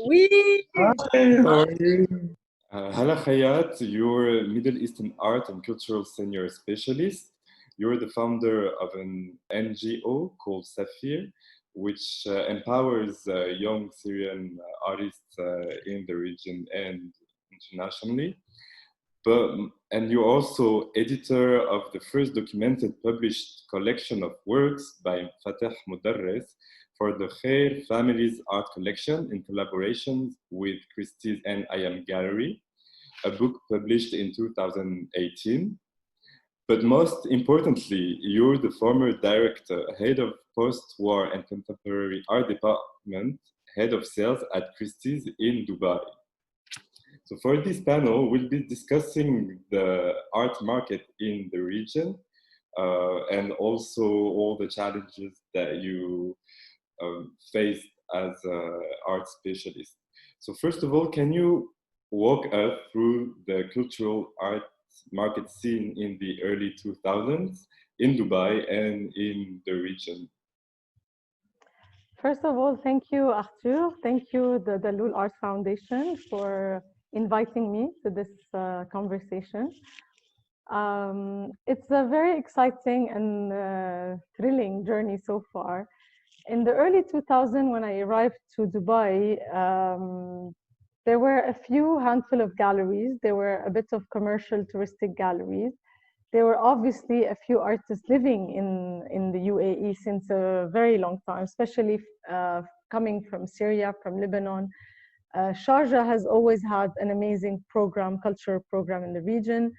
Oui. Hi, how are you? Hala Khayat, you're a Middle Eastern art and cultural senior specialist. You're the founder of an NGO called Safir, which empowers young Syrian artists in the region and internationally. But, and you're also editor of the first documented published collection of works by Fateh Mudarres for the Khair Family's Art Collection in collaboration with Christie's and I Am Gallery, a book published in 2018. But most importantly, you're the former director, head of post-war and contemporary art department, head of sales at Christie's in Dubai. So for this panel, we'll be discussing the art market in the region and also all the challenges that you faced as an art specialist. So first of all, can you walk us through the cultural art market scene in the early 2000s in Dubai and in the region? First of all, thank you, Arthur. Thank you, the Dalloul Art Foundation, for inviting me to this conversation. It's a very exciting and thrilling journey so far. In the early 2000s, when I arrived to Dubai, there were a few handful of galleries. There were a bit of commercial touristic galleries. There were obviously a few artists living in the UAE since a very long time, especially coming from Syria, from Lebanon. Sharjah has always had an amazing program, cultural program in the region.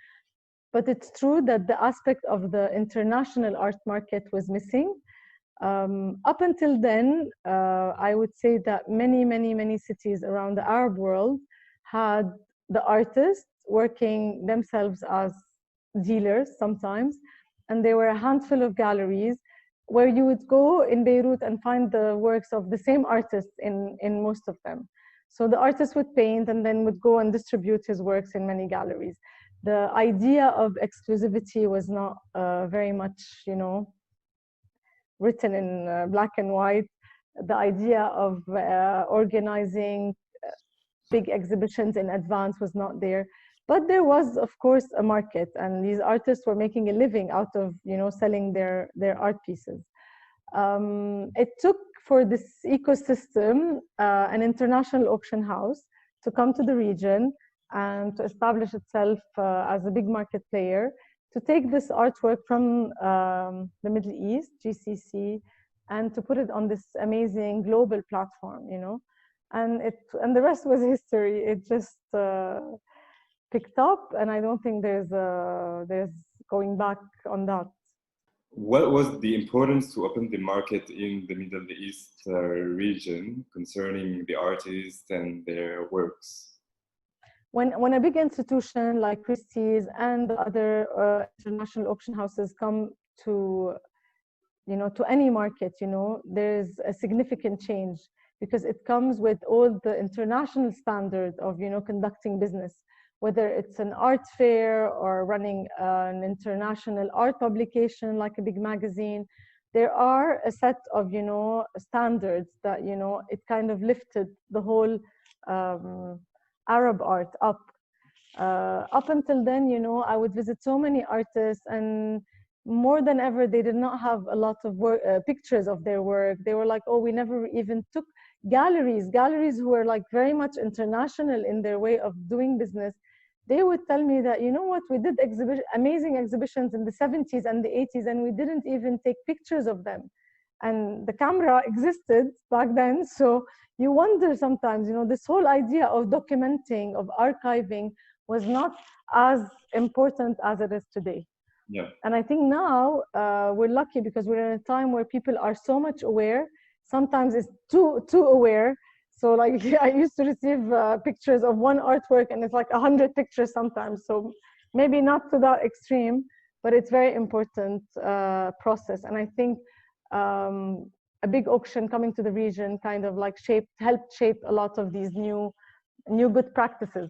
But it's true that the aspect of the international art market was missing. Up until then, I would say that many cities around the Arab world had the artists working themselves as dealers sometimes, and there were a handful of galleries where you would go in Beirut and find the works of the same artist in most of them. So the artist would paint and then would go and distribute his works in many galleries. The idea of exclusivity was not very much, written in black and white. The idea of organizing big exhibitions in advance was not there. But there was, of course, a market, and these artists were making a living out of, selling their art pieces. It took for this ecosystem an international auction house to come to the region and to establish itself as a big market player, to take this artwork from the Middle East, GCC, and to put it on this amazing global platform, and the rest was history. It just picked up, and I don't think there's going back on that. What was the importance to open the market in the Middle East region concerning the artists and their works? When a big institution like Christie's and the other international auction houses come to, to any market, there's a significant change, because it comes with all the international standards of, conducting business, whether it's an art fair or running an international art publication like a big magazine. There are a set of, standards that, it kind of lifted the whole Arab art up. Up until then, I would visit so many artists, and more than ever, they did not have a lot of pictures of their work. They were like, oh, we never even took galleries who were like very much international in their way of doing business. They would tell me that, what, we did amazing exhibitions in the 70s and the 80s, and we didn't even take pictures of them. And the camera existed back then. So you wonder sometimes, this whole idea of documenting, of archiving, was not as important as it is today. Yeah. And I think now we're lucky, because we're in a time where people are so much aware. Sometimes it's too aware. So like I used to receive pictures of one artwork, and it's like 100 pictures sometimes. So maybe not to that extreme, but it's very important process. And I think a big auction coming to the region kind of like helped shape a lot of these new good practices.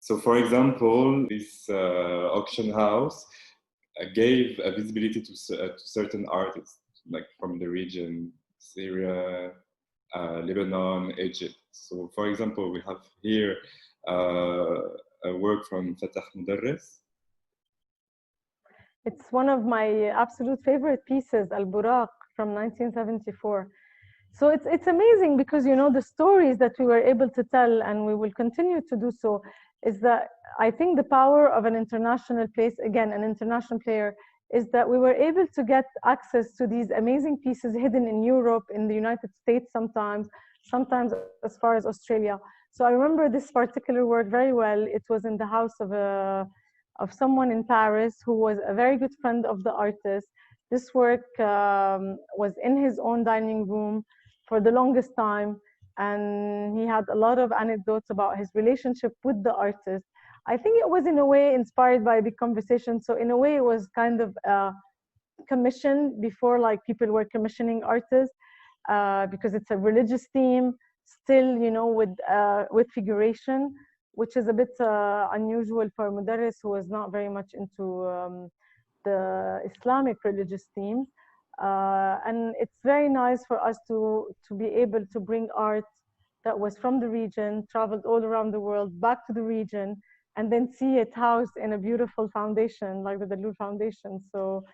So, for example, this auction house gave a visibility to certain artists, like from the region, Syria, Lebanon, Egypt. So, for example, we have here a work from Fatah Mudarris. It's one of my absolute favorite pieces, Al Buraq from 1974. So it's amazing because the stories that we were able to tell, and we will continue to do so, is that I think the power of an international place, again, an international player, is that we were able to get access to these amazing pieces hidden in Europe, in the United States sometimes as far as Australia. So I remember this particular work very well. It was in the house of someone in Paris who was a very good friend of the artist. This work was in his own dining room for the longest time, and he had a lot of anecdotes about his relationship with the artist. I think it was in a way inspired by a big conversation. So in a way, it was kind of commissioned before, like people were commissioning artists because it's a religious theme, still, with figuration, which is a bit unusual for Mudarris, who was not very much into the Islamic religious themes. And it's very nice for us to be able to bring art that was from the region, traveled all around the world, back to the region, and then see it housed in a beautiful foundation like the Dalloul Foundation. So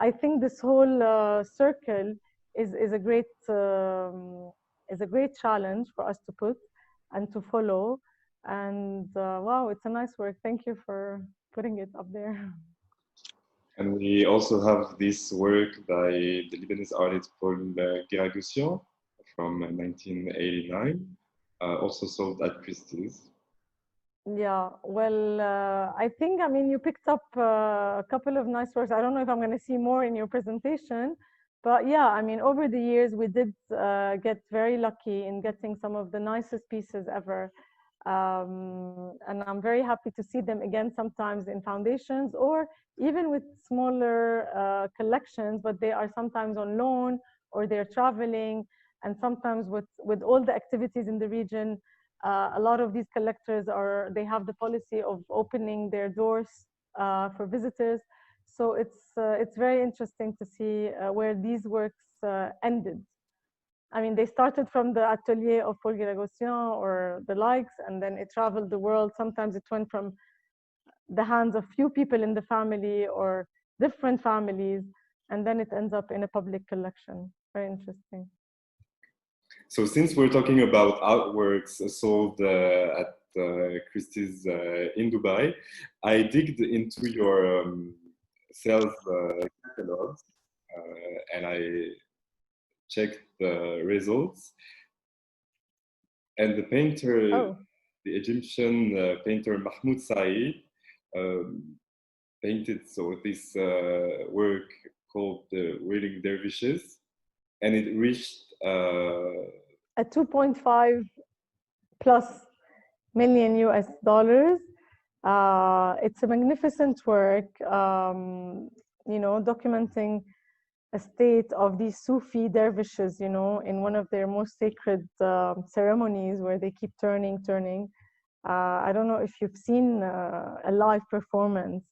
I think this whole circle is a great challenge for us to put and to follow. And wow, it's a nice work. Thank you for putting it up there. And we also have this work by the Lebanese artist Paul Giragussian from 1989, also sold at Christie's. Yeah, well, I think, I mean, you picked up a couple of nice works. I don't know if I'm going to see more in your presentation, but yeah, I mean, over the years, we did get very lucky in getting some of the nicest pieces ever. And I'm very happy to see them again sometimes in foundations or even with smaller collections, but they are sometimes on loan or they're traveling. And sometimes with all the activities in the region, a lot of these collectors they have the policy of opening their doors for visitors. So it's very interesting to see where these works ended. I mean, they started from the atelier of Paul Giragossian or the likes, and then it traveled the world. Sometimes it went from the hands of few people in the family or different families, and then it ends up in a public collection. Very interesting. So since we're talking about artworks sold at Christie's in Dubai, I digged into your sales catalogs and I checked the results. And the painter, the Egyptian painter Mahmoud Said, painted this work called The Whirling Dervishes, and it reached a 2.5 plus million US dollars. It's a magnificent work, documenting a state of these Sufi dervishes, in one of their most sacred ceremonies where they keep turning. I don't know if you've seen a live performance.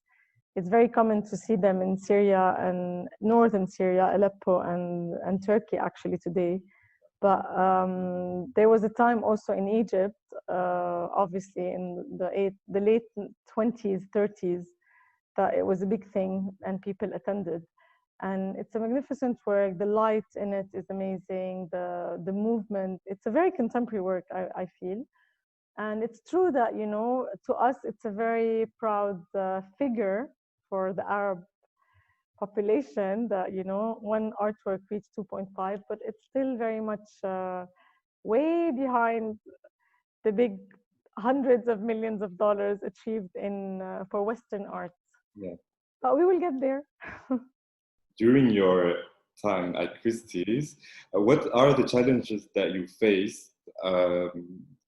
It's very common to see them in Syria and northern Syria, Aleppo and Turkey actually today. But there was a time also in Egypt, obviously in the late 20s, 30s, that it was a big thing and people attended. And it's a magnificent work. The light in it is amazing. The movement, it's a very contemporary work, I feel. And it's true that, to us, it's a very proud figure for the Arab population that, one artwork reached 2.5, but it's still very much way behind the big hundreds of millions of dollars achieved for Western arts. Yeah. But we will get there. During your time at Christie's, what are the challenges that you faced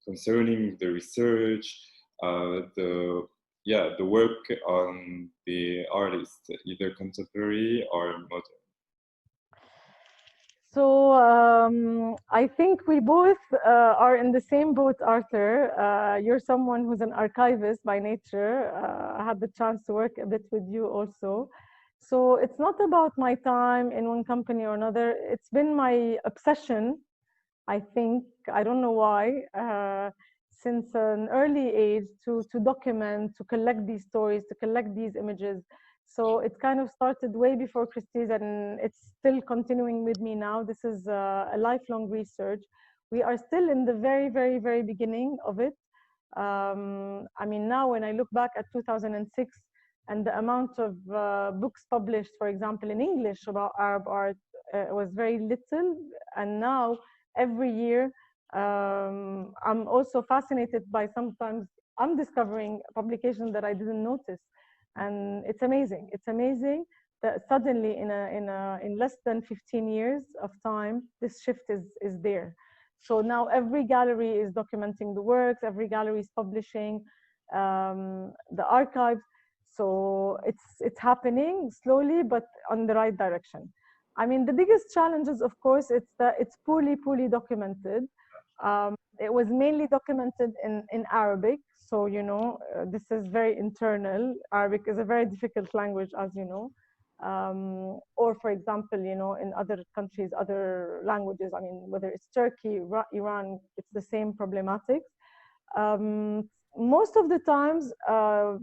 concerning the research, the work on the artist, either contemporary or modern? So I think we both are in the same boat, Arthur. You're someone who's an archivist by nature. I had the chance to work a bit with you also. So it's not about my time in one company or another. It's been my obsession I think, I don't know why, since an early age to document, to collect these stories, to collect these images. So it kind of started way before Christie's, and it's still continuing with me now. This is a lifelong research. We are still in the very, very, very beginning of it. I mean, now when I look back at 2006 and the amount of books published, for example, in English about Arab art was very little. And now every year, I'm also fascinated by sometimes I'm discovering publications that I didn't notice. And it's amazing. It's amazing that suddenly in less than 15 years of time, this shift is there. So now every gallery is documenting the works, every gallery is publishing the archives. So it's happening slowly, but on the right direction. I mean, the biggest challenge is, of course, it's that it's poorly documented. It was mainly documented in Arabic. So, you know, this is very internal. Arabic is a very difficult language, as you know. Or, for example, you know, in other countries, other languages, I mean, whether it's Turkey, Iran, it's the same problematics. Most of the times,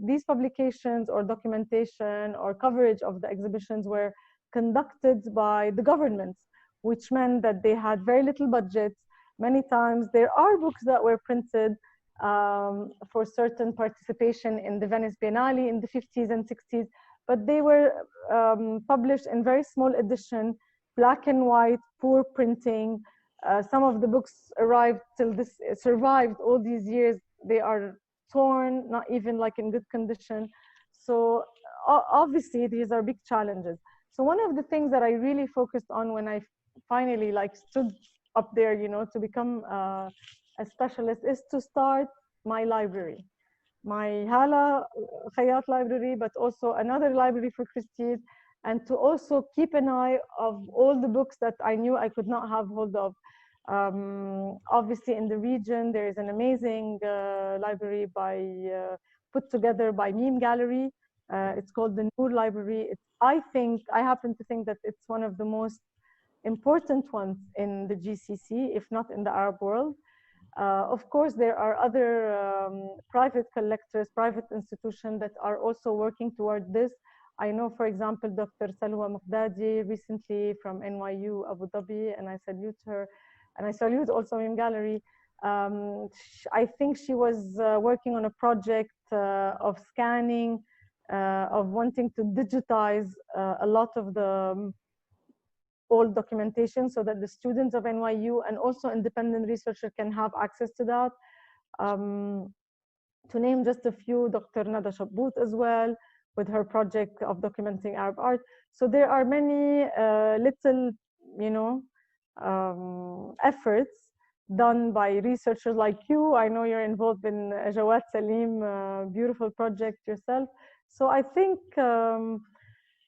these publications or documentation or coverage of the exhibitions were conducted by the governments, which meant that they had very little budget. Many times there are books that were printed for certain participation in the Venice Biennale in the 50s and 60s, but they were published in very small edition, black and white, poor printing. Some of the books survived all these years. They are torn, not even like in good condition. So obviously these are big challenges. So one of the things that I really focused on when I finally like stood up there, you know, to become a specialist is to start my library, my Hala Khayat library, but also another library for Christie's, and to also keep an eye of all the books that I knew I could not have hold of. Obviously, in the region, there is an amazing library put together by Meme Gallery. It's called the Noor Library. I happen to think that it's one of the most important ones in the GCC, if not in the Arab world. Of course, there are other private collectors, private institutions that are also working toward this. I know, for example, Dr. Salwa Muqdadi recently from NYU Abu Dhabi, and I salute her. And I salute also Meme Gallery. I think she was working on a project of scanning, of wanting to digitize a lot of the old documentation so that the students of NYU and also independent researchers can have access to that. To name just a few, Dr. Nada Shabbout as well, with her project of documenting Arab art. So there are many little, you know, efforts done by researchers like you. I know you're involved in Jawad Salim, beautiful project yourself. So I think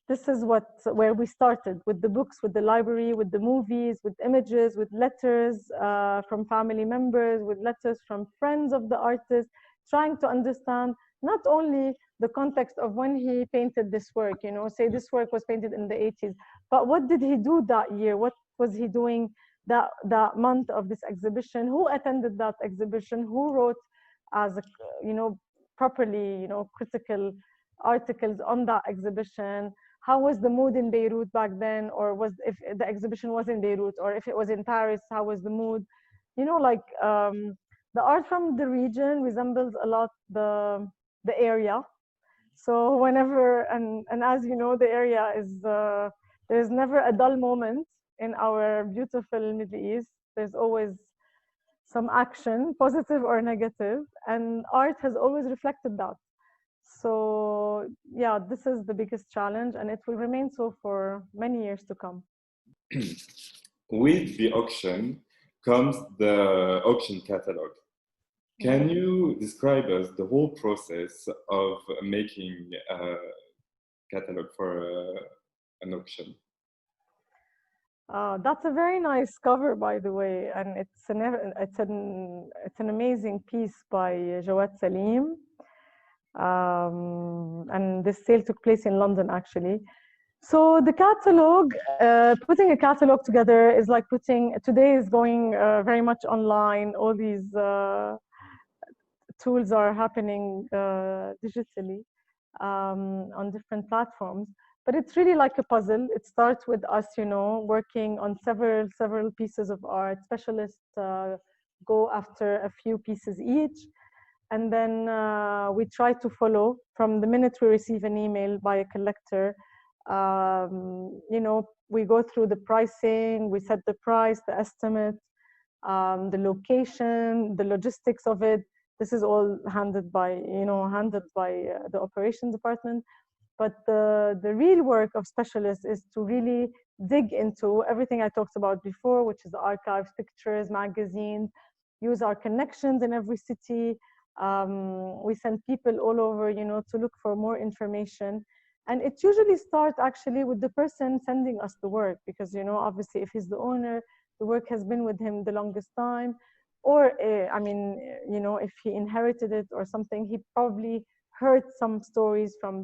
this is where we started, with the books, with the library, with the movies, with images, with letters from family members, with letters from friends of the artist, trying to understand not only the context of when he painted this work, you know, say this work was painted in the 80s, but what did he do that year? What was he doing that month of this exhibition? Who attended that exhibition? Who wrote as a, you know, properly, you know, critical articles on that exhibition? How was the mood in Beirut back then? Or if the exhibition was in Beirut, or if it was in Paris, how was the mood? You know, like the art from the region resembles a lot the area. So whenever, and as you know, the area is, there's never a dull moment in our beautiful Middle East. There's always some action, positive or negative, and art has always reflected that. So yeah, this is the biggest challenge, and it will remain so for many years to come. With the auction comes the auction catalog. Can you describe us the whole process of making a catalog for an auction? That's a very nice cover, by the way, and it's an amazing piece by Jawad Salim. And this sale took place in London, actually. So the catalog, putting a catalog together is like today is going very much online. All these tools are happening digitally on different platforms. But it's really like a puzzle. It starts with us, working on several pieces of art. Specialists go after a few pieces each. And then we try to follow from the minute we receive an email by a collector. We go through the pricing, we set the price, the estimate, the location, the logistics of it. This is all handled by the operations department. But the real work of specialists is to really dig into everything I talked about before, which is archives, pictures, magazines, use our connections in every city. We send people all over, to look for more information. And it usually starts actually with the person sending us the work, because, obviously if he's the owner, the work has been with him the longest time. Or, if he inherited it or something, he probably heard some stories from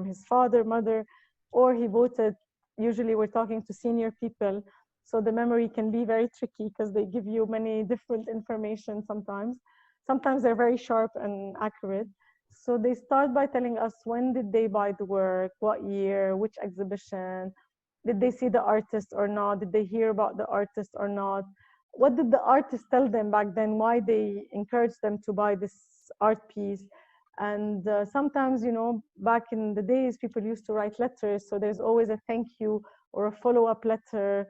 his father, mother, or he bought it. Usually we're talking to senior people, so the memory can be very tricky because they give you many different information sometimes. Sometimes they're very sharp and accurate. So they start by telling us when did they buy the work, what year, which exhibition, did they see the artist or not, did they hear about the artist or not, what did the artist tell them back then, why they encouraged them to buy this art piece. And sometimes, back in the days, people used to write letters. So there's always a thank you or a follow-up letter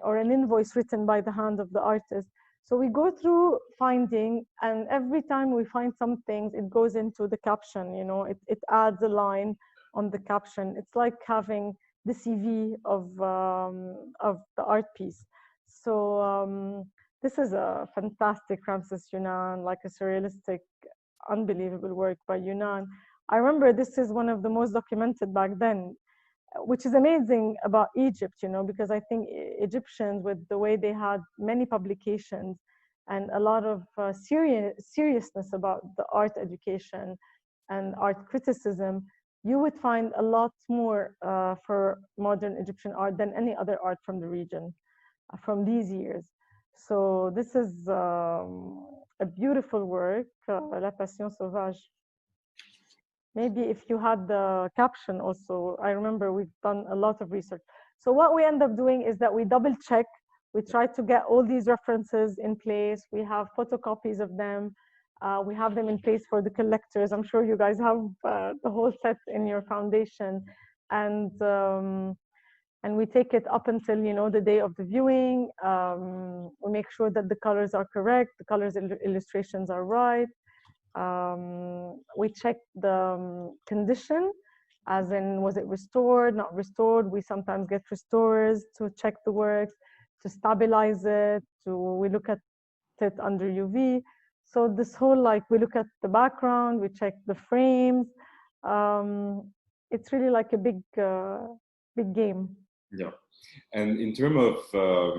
or an invoice written by the hand of the artist. So we go through finding, and every time we find some things, it goes into the caption, it adds a line on the caption. It's like having the CV of the art piece. So this is a fantastic Ramses Yunan, like a surrealistic, unbelievable work by Yunan. I remember this is one of the most documented back then, which is amazing about Egypt, because I think Egyptians, with the way they had many publications and a lot of seriousness about the art education and art criticism, you would find a lot more for modern Egyptian art than any other art from the region from these years. So this is a beautiful work, La Passion Sauvage. Maybe if you had the caption also, I remember we've done a lot of research. So what we end up doing is that we double check. We try to get all these references in place. We have photocopies of them. We have them in place for the collectors. I'm sure you guys have the whole set in your foundation. And we take it up until, the day of the viewing. We make sure that the colors are correct, the colors illustrations are right. We check the condition, as in, was it restored, not restored? We sometimes get restorers to check the works, to stabilize it, we look at it under UV. So this whole, we look at the background, we check the frames. It's really like a big game. Yeah. And in terms of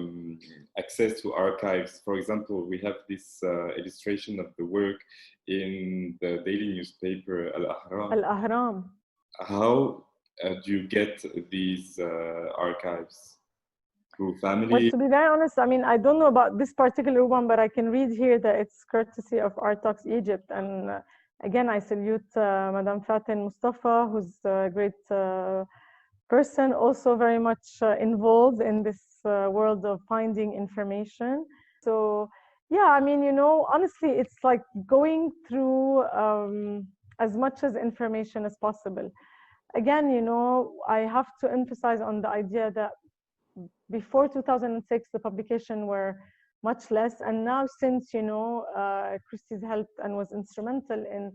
access to archives, for example, we have this illustration of the work in the daily newspaper Al-Ahram. Al-Ahram. How do you get these archives? Through family? Well, to be very honest, I don't know about this particular one, but I can read here that it's courtesy of Art Talks Egypt. And again, I salute Madame Fatin Mustafa, who's a great person, also very much involved in this world of finding information. So yeah, honestly, it's like going through as much as information as possible. Again, I have to emphasize on the idea that before 2006, the publication were much less. And now, since, Christie's helped and was instrumental in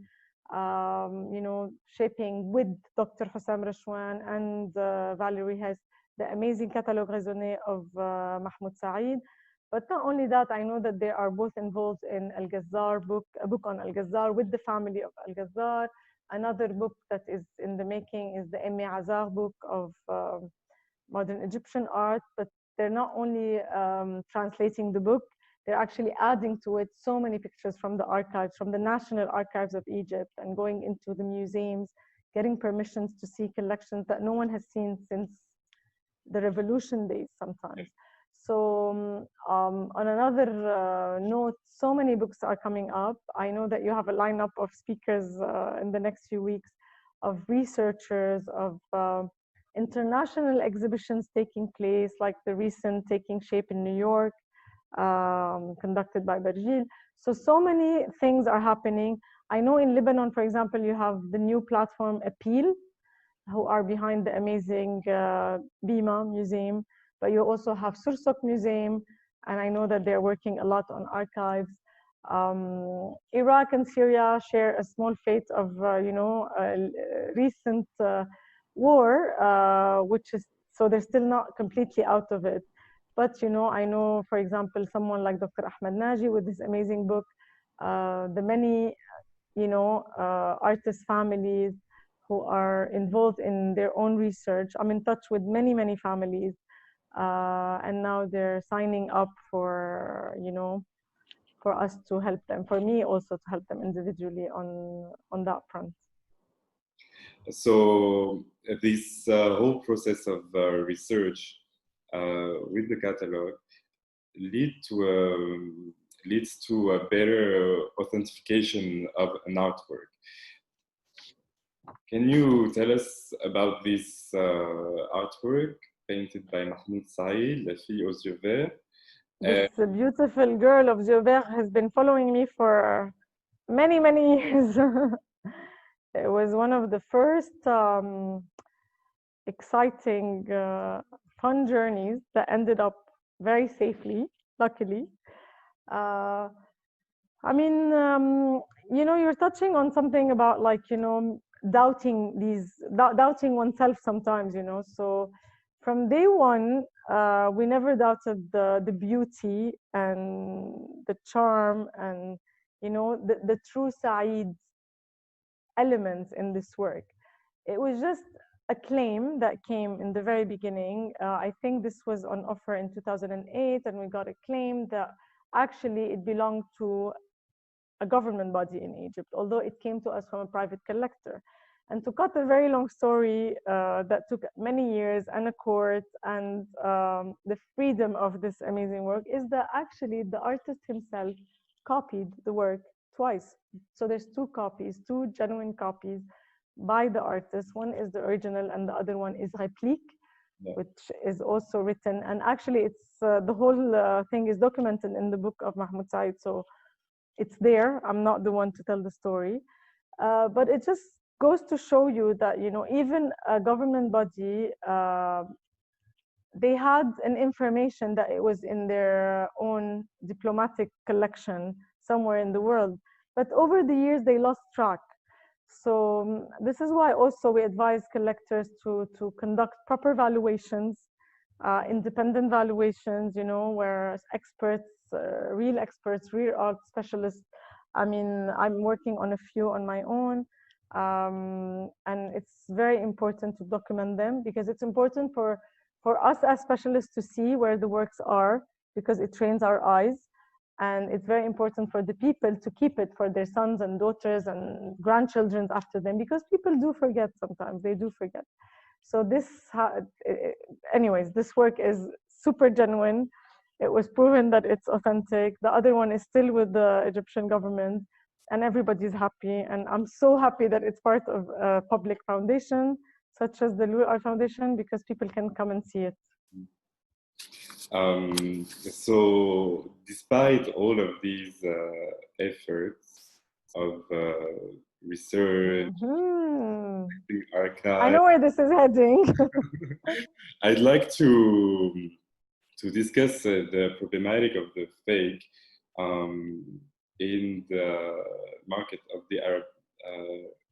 shaping with Dr. Hussam Rashwan and Valerie Hess, the amazing catalogue raisonné of Mahmoud Saeed. But not only that, I know that they are both involved in Al-Ghazar book, a book on Al-Ghazar with the family of Al-Ghazar. Another book that is in the making is the Emmi Azar book of modern Egyptian art. But they're not only translating the book, they're actually adding to it so many pictures from the archives, from the National Archives of Egypt, and going into the museums, getting permissions to see collections that no one has seen since the revolution days sometimes. So on another note, so many books are coming up. I know that you have a lineup of speakers in the next few weeks, of researchers, of international exhibitions taking place, like the recent taking shape in New York, conducted by Bergil. So many things are happening. I know in Lebanon, for example, you have the new platform Appeal, who are behind the amazing Bima Museum, but you also have Sursok Museum, and I know that they're working a lot on archives. Iraq and Syria share a small fate of, recent war, which is, so they're still not completely out of it. But, I know, for example, someone like Dr. Ahmed Naji with his amazing book, the many, artist families who are involved in their own research. I'm in touch with many, many families, and now they're signing up for, for us to help them, for me also to help them individually on that front. So this whole process of research with the catalog leads to a better authentication of an artwork. Can you tell us about this artwork painted by Mahmoud Saïd, La fille aux yeux verts? This beautiful girl of yeux verts has been following me for many, many years. It was one of the first exciting, fun journeys that ended up very safely, luckily. I mean, you're touching on something about, like, doubting oneself sometimes, So from day one, we never doubted the beauty and the charm and, the true Saeed elements in this work. It was just a claim that came in the very beginning. I think this was on offer in 2008, and we got a claim that actually it belonged to a government body in Egypt, although it came to us from a private collector. And to cut a very long story that took many years and a court and the freedom of this amazing work, is that actually the artist himself copied the work twice. So there's two copies, two genuine copies by the artist. One is the original and the other one is réplique, which is also written. And actually it's the whole thing is documented in the book of Mahmoud Said. So it's there. I'm not the one to tell the story. But it just goes to show you that, even a government body, they had an information that it was in their own diplomatic collection somewhere in the world. But over the years, they lost track. So this is why also we advise collectors to conduct proper valuations, independent valuations, where experts, real experts, real art specialists. I mean, I'm working on a few on my own. And it's very important to document them, because it's important for us as specialists to see where the works are, because it trains our eyes. And it's very important for the people to keep it for their sons and daughters and grandchildren after them, because people do forget sometimes, they do forget. So this, anyways, this work is super genuine. It was proven that it's authentic. The other one is still with the Egyptian government, and everybody's happy. And I'm so happy that it's part of a public foundation, such as the Dalloul Art Foundation, because people can come and see it. So despite all of these efforts of research, archive, I know where this is heading. I'd like to discuss the problematic of the fake in the market of the Arab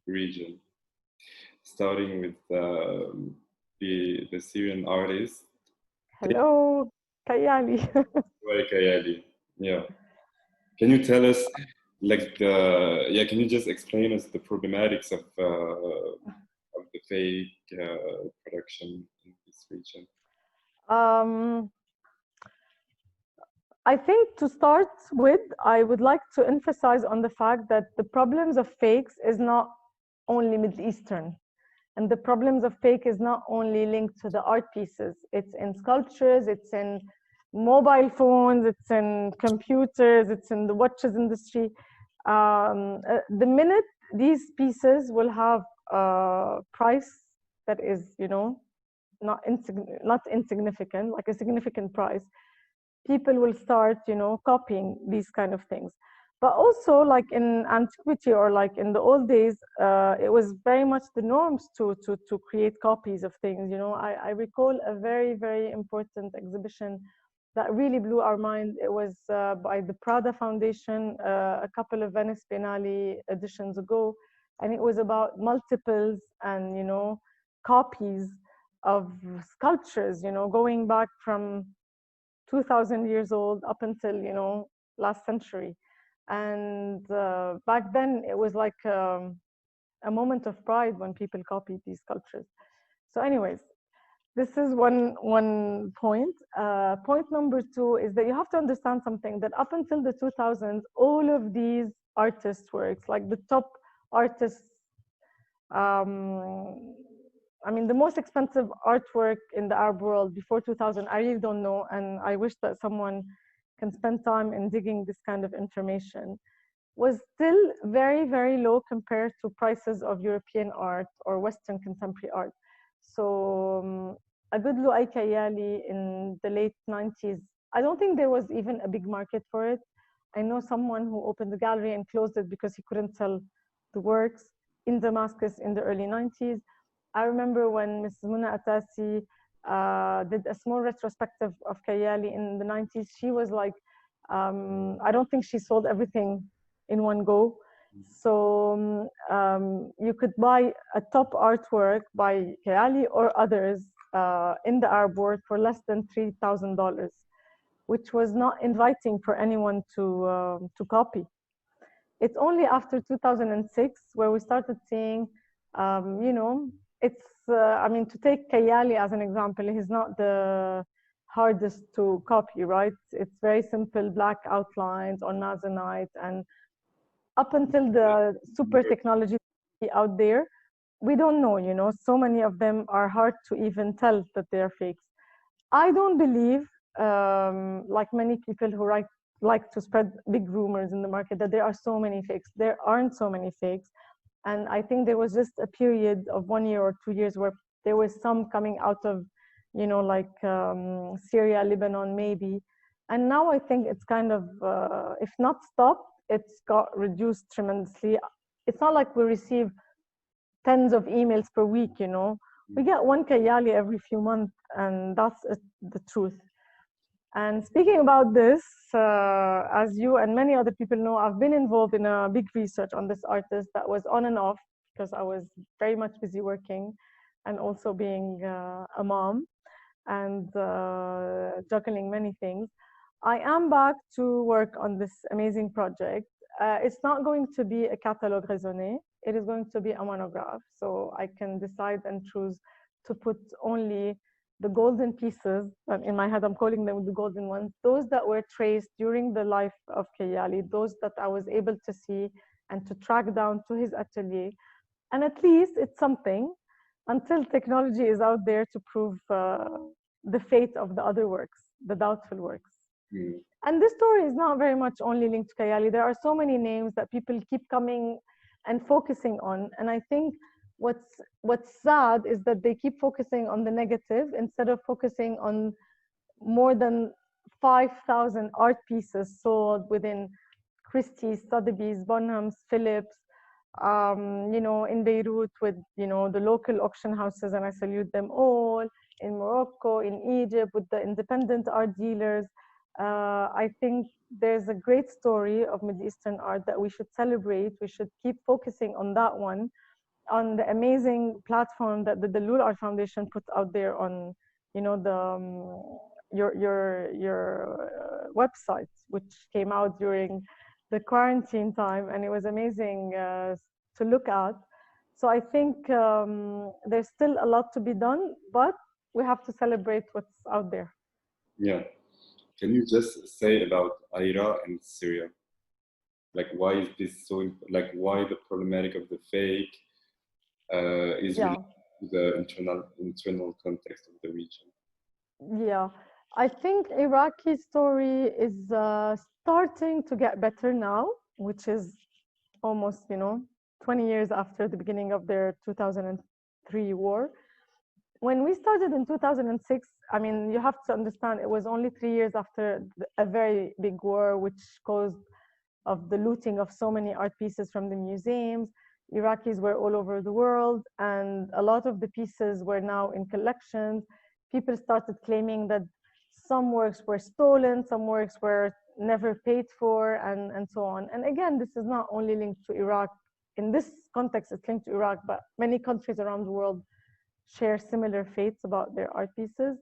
region, starting with the Syrian artist. Hello, Kayali. Kayali. Yeah. Can you tell us, like, can you just explain us the problematics of the fake production in this region? I think to start with, I would like to emphasize on the fact that the problems of fakes is not only Middle Eastern. And the problems of fake is not only linked to the art pieces, it's in sculptures, it's in mobile phones, it's in computers, it's in the watches industry. The minute these pieces will have a price that is, you know, not insignificant, like a significant price, people will start, you know, copying these kind of things. But also, like in antiquity or like in the old days, it was very much the norms to create copies of things. You know, I recall a very, very important exhibition that really blew our mind. It was by the Prada Foundation a couple of Venice Biennale editions ago, and it was about multiples and, you know, copies of sculptures, you know, going back from 2000 years old up until, you know, last century. And back then it was like a moment of pride when people copied these sculptures. So anyways, this is one point. Point number two is that you have to understand something, that up until the 2000s, all of these artists' works, like the top artists, I mean, the most expensive artwork in the Arab world before 2000, I really don't know. And I wish that someone can spend time in digging this kind of information, was still very, very low compared to prices of European art or Western contemporary art. So Abid Luay Kayali in the late 90s, I don't think there was even a big market for it. I know someone who opened the gallery and closed it because he couldn't sell the works in Damascus in the early 90s. I remember when Mrs. Muna Atasi did a small retrospective of Kayali in the 90s. She was like, I don't think she sold everything in one go. So you could buy a top artwork by Kayali or others in the Arab world for less than $3,000, which was not inviting for anyone to copy. It's only after 2006 where we started seeing, you know, it's, I mean, to take Kayali as an example, he's not the hardest to copy, right? It's very simple, black outlines on Nazanite. And up until the super technology out there, we don't know, you know, so many of them are hard to even tell that they're fakes. I don't believe, like many people who like to spread big rumors in the market, that there are so many fakes. There aren't so many fakes. And I think there was just a period of 1 year or 2 years where there was some coming out of, you know, like Syria, Lebanon, maybe. And now I think it's kind of, if not stopped, it's got reduced tremendously. It's not like we receive tens of emails per week, you know. We get one Kayali every few months, and that's the truth. And speaking about this, as you and many other people know, I've been involved in a big research on this artist that was on and off because I was very much busy working and also being a mom and juggling many things. I am back to work on this amazing project. It's not going to be a catalogue raisonné. It is going to be a monograph. So I can decide and choose to put only the golden pieces, in my head I'm calling them the golden ones, those that were traced during the life of Kayali, those that I was able to see and to track down to his atelier. And at least it's something until technology is out there to prove the fate of the other works, the doubtful works. Mm. And this story is not very much only linked to Kayali. There are so many names that people keep coming and focusing on. And I think what's sad is that they keep focusing on the negative instead of focusing on more than 5,000 art pieces sold within Christie, Sotheby's, Bonhams, Phillips, you know, in Beirut with, you know, the local auction houses, and I salute them all, in Morocco, in Egypt, with the independent art dealers. I think there's a great story of Middle Eastern art that we should celebrate. We should keep focusing on that one, on the amazing platform that the Dalloul Art Foundation put out there on, you know, the your website, which came out during the quarantine time, and it was amazing to look at. So I think there's still a lot to be done, but we have to celebrate what's out there. Yeah. Can you just say about Iraq and Syria? Like, why is this so, like, why the problematic of the fake is Yeah. the internal context of the region. Yeah, I think Iraqi story is starting to get better now, which is almost, 20 years after the beginning of their 2003 war. When we started in 2006, I mean, you have to understand it was only 3 years after a very big war, which caused of the looting of so many art pieces from the museums. Iraqis were all over the world, and a lot of the pieces were now in collections. People started claiming that some works were stolen, some works were never paid for, and so on. And again, this is not only linked to Iraq. In this context, it's linked to Iraq, but many countries around the world share similar fates about their art pieces.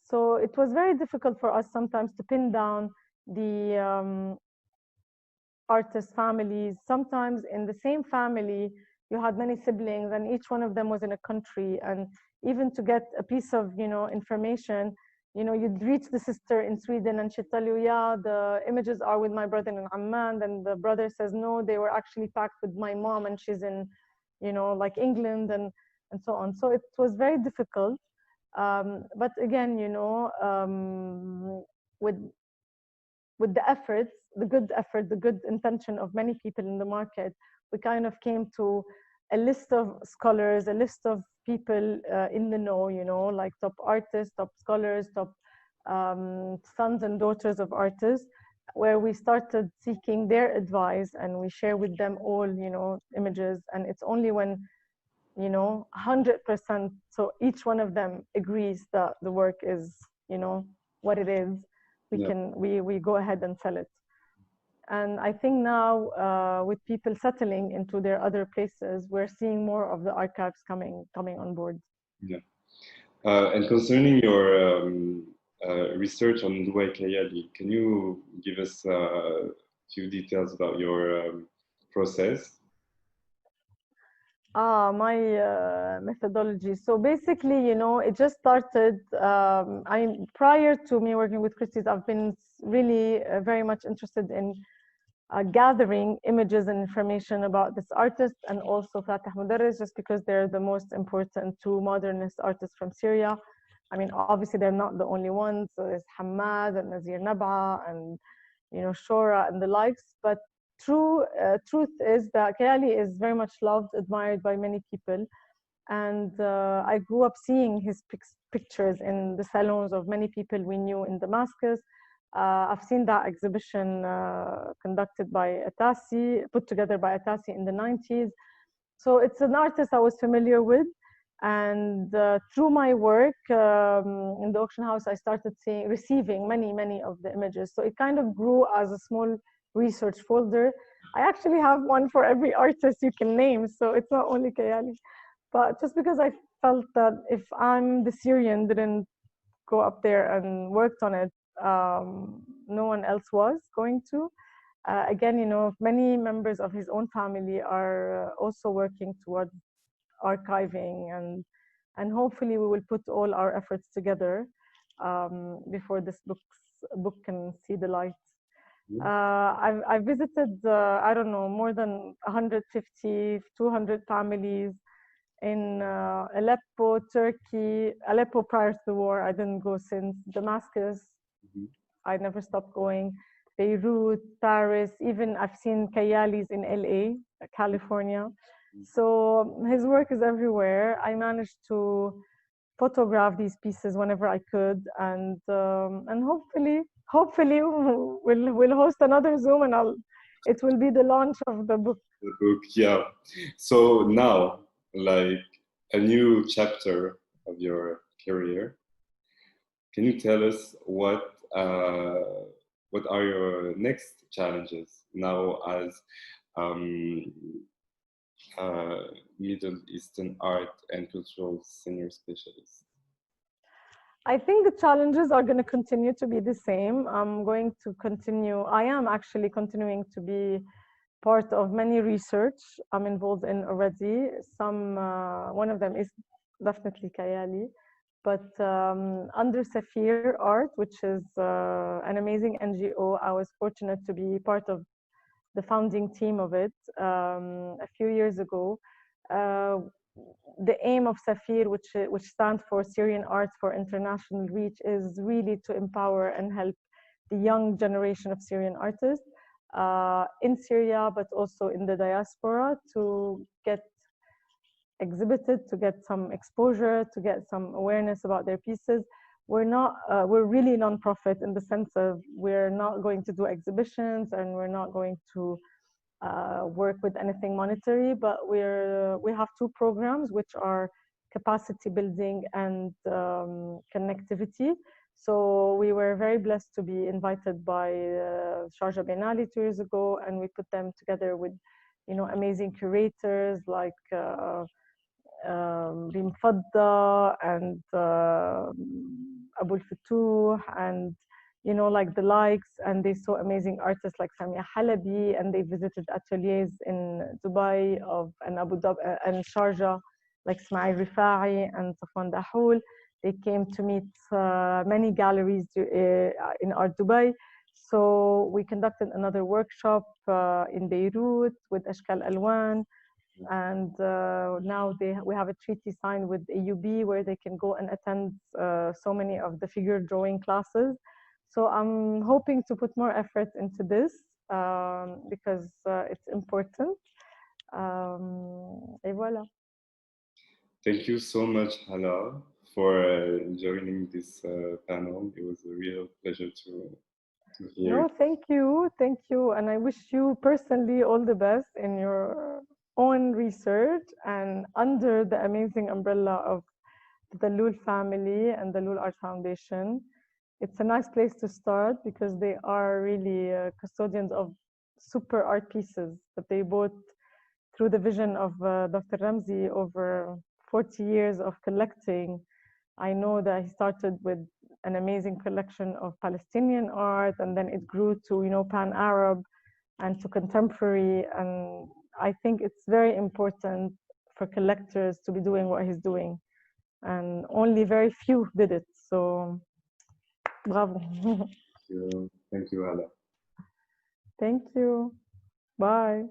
So it was very difficult for us sometimes to pin down the artist families. Sometimes in the same family, you had many siblings, and each one of them was in a country. And even to get a piece of, information, you'd reach the sister in Sweden, and she'd tell you, yeah, the images are with my brother in Amman. And the brother says, no, they were actually packed with my mom, and she's in, like England, and so on. So it was very difficult. But again, with the efforts, the good effort, the good intention of many people in the market, we kind of came to a list of scholars, a list of people in the know, like top artists, top scholars, top sons and daughters of artists, where we started seeking their advice, and we share with them all, images. And it's only when 100%, so each one of them agrees that the work is, what it is, we go ahead and sell it. And I think now, with people settling into their other places, we're seeing more of the archives coming on board. Yeah. And concerning your research on Dubai Kayali, can you give us a few details about your process? My methodology. So basically, it just started. Prior to me working with Christie's, I've been really very much interested in gathering images and information about this artist, and also Fateh Mudarris, just because they're the most important two modernist artists from Syria. I mean, obviously they're not the only ones. So there's Hamad and Nazir Nab'a and Shora and the likes. But truth is that Kayali is very much loved, admired by many people. And I grew up seeing his pictures in the salons of many people we knew in Damascus. I've seen that exhibition conducted by Atasi, put together by Atasi in the 90s. So it's an artist I was familiar with. And through my work in the auction house, I started receiving many of the images. So it kind of grew as a small research folder. I actually have one for every artist you can name. So it's not only Kayali. But just because I felt that if I'm the Syrian didn't go up there and worked on it, no one else was going to. Again, many members of his own family are also working towards archiving, and hopefully we will put all our efforts together before this book can see the light. I visited, I don't know, more than 150, 200 families in Aleppo, Turkey, Aleppo prior to the war. I didn't go since. Damascus, I never stopped going. Beirut, Paris, even I've seen Kayali's in LA, California. So his work is everywhere. I managed to photograph these pieces whenever I could, and hopefully we'll host another Zoom, and it will be the launch of the book. The book, yeah. So now, like a new chapter of your career, can you tell us what are your next challenges now as Middle Eastern art and cultural senior specialist? I think the challenges are going to continue to be the same. I am actually continuing to be part of many research I'm involved in already. One of them is definitely Kayali, but under Safir Art, which is an amazing NGO, I was fortunate to be part of the founding team of it a few years ago. the aim of Safir, which stands for Syrian Arts for International Reach, is really to empower and help the young generation of Syrian artists in Syria, but also in the diaspora, to get exhibited, to get some exposure, to get some awareness about their pieces. We're really non-profit in the sense of we're not going to do exhibitions, and we're not going to work with anything monetary, but we have two programs, which are capacity building and connectivity. So we were very blessed to be invited by Sharjah Biennale 2 years ago, and we put them together with, you know, amazing curators like Reem Fadda and Abu Al-Futuh, and you know, like the likes, and they saw amazing artists like Samia Halabi, and they visited ateliers in Dubai and Abu Dhabi and Sharjah, like Ismail Rifa'i and Safwan Dahoul. They came to meet many galleries in Art Dubai. So we conducted another workshop in Beirut with Ashkal Alwan, and now we have a treaty signed with AUB where they can go and attend so many of the figure drawing classes. So I'm hoping to put more effort into this because it's important. Et voilà. Thank you so much, Hala, for joining this panel. It was a real pleasure to hear. No, thank you. And I wish you personally all the best in your own research and under the amazing umbrella of the Dalloul family and the Dalloul Art Foundation. It's a nice place to start because they are really custodians of super art pieces that they bought through the vision of Dr. Ramzi over 40 years of collecting. I know that he started with an amazing collection of Palestinian art, and then it grew to, you know, pan-Arab and to contemporary. And I think it's very important for collectors to be doing what he's doing. And only very few did it. So, bravo. Thank you, Hala. Thank you. Bye.